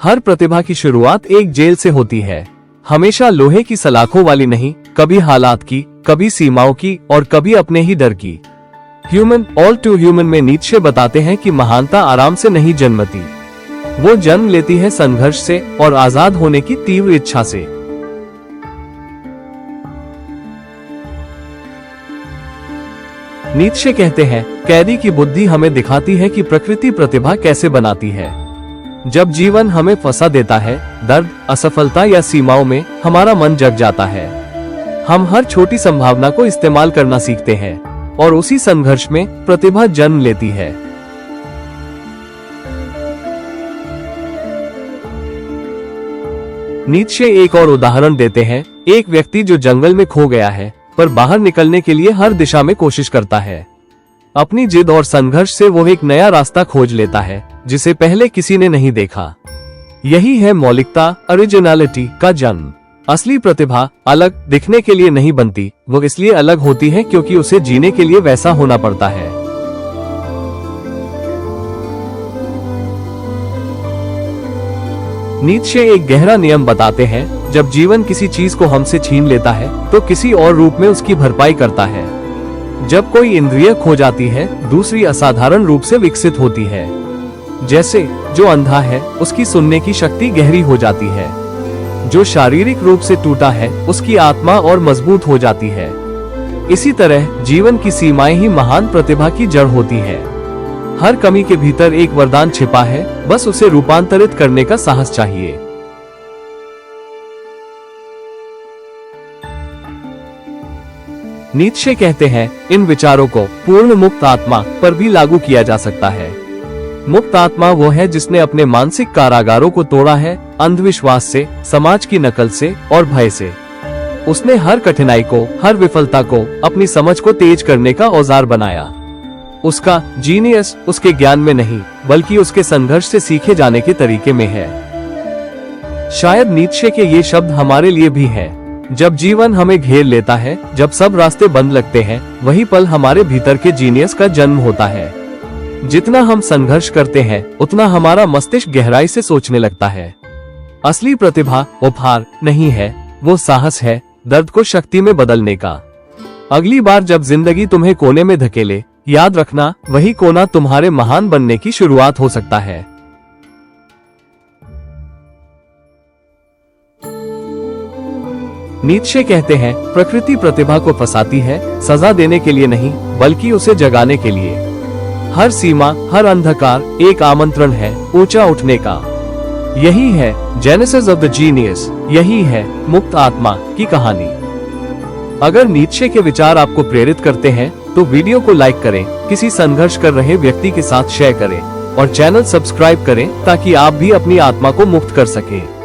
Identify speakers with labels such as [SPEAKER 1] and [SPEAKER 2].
[SPEAKER 1] हर प्रतिभा की शुरुआत एक जेल से होती है, हमेशा लोहे की सलाखों वाली नहीं, कभी हालात की, कभी सीमाओं की और कभी अपने ही डर की। ह्यूमन ऑल टू ह्यूमन में नीत्शे बताते हैं कि महानता आराम से नहीं जन्मती, वो जन्म लेती है संघर्ष से और आजाद होने की तीव्र इच्छा से। नीत्शे कहते हैं, कैदी की बुद्धि हमें दिखाती है कि प्रकृति प्रतिभा कैसे बनाती है। जब जीवन हमें फंसा देता है, दर्द, असफलता या सीमाओं में, हमारा मन जग जाता है। हम हर छोटी संभावना को इस्तेमाल करना सीखते हैं और उसी संघर्ष में प्रतिभा जन्म लेती है। नीत्शे एक और उदाहरण देते हैं, एक व्यक्ति जो जंगल में खो गया है पर बाहर निकलने के लिए हर दिशा में कोशिश करता है। अपनी जिद और संघर्ष से वो एक नया रास्ता खोज लेता है जिसे पहले किसी ने नहीं देखा। यही है मौलिकता, ओरिजिनलिटी का जन्म। असली प्रतिभा अलग दिखने के लिए नहीं बनती, वो इसलिए अलग होती है क्योंकि उसे जीने के लिए वैसा होना पड़ता है। नीत्शे एक गहरा नियम बताते हैं, जब जीवन किसी चीज को हमसे छीन लेता है तो किसी और रूप में उसकी भरपाई करता है। जब कोई इंद्रिय खो जाती है, दूसरी असाधारण रूप से विकसित होती है। जैसे जो अंधा है उसकी सुनने की शक्ति गहरी हो जाती है, जो शारीरिक रूप से टूटा है उसकी आत्मा और मजबूत हो जाती है। इसी तरह जीवन की सीमाएं ही महान प्रतिभा की जड़ होती है। हर कमी के भीतर एक वरदान छिपा है, बस उसे रूपांतरित करने का साहस चाहिए। नीत्शे कहते हैं, इन विचारों को पूर्ण मुक्त आत्मा पर भी लागू किया जा सकता है। मुक्त आत्मा वो है जिसने अपने मानसिक कारागारों को तोड़ा है, अंधविश्वास से, समाज की नकल से और भय से। उसने हर कठिनाई को, हर विफलता को अपनी समझ को तेज करने का औजार बनाया। उसका जीनियस उसके ज्ञान में नहीं, बल्कि उसके संघर्ष से सीखे जाने के तरीके में है। शायद नीत्शे के ये शब्द हमारे लिए भी हैं। जब जीवन हमें घेर लेता है, जब सब रास्ते बंद लगते हैं, वही पल हमारे भीतर के जीनियस का जन्म होता है। जितना हम संघर्ष करते हैं, उतना हमारा मस्तिष्क गहराई से सोचने लगता है। असली प्रतिभा उपहार नहीं है, वो साहस है, दर्द को शक्ति में बदलने का। अगली बार जब जिंदगी तुम्हें कोने में धकेले, याद रखना, वही कोना तुम्हारे महान बनने की शुरुआत हो सकता है। नीत्शे कहते हैं, प्रकृति प्रतिभा को फंसाती है, सजा देने के लिए नहीं, बल्कि उसे जगाने के लिए। हर सीमा, हर अंधकार एक आमंत्रण है ऊंचा उठने का। यही है जेनेसिस ऑफ द जीनियस, यही है मुक्त आत्मा की कहानी। अगर नीत्शे के विचार आपको प्रेरित करते हैं तो वीडियो को लाइक करें, किसी संघर्ष कर रहे व्यक्ति के साथ शेयर करें और चैनल सब्सक्राइब करें ताकि आप भी अपनी आत्मा को मुक्त कर सकें।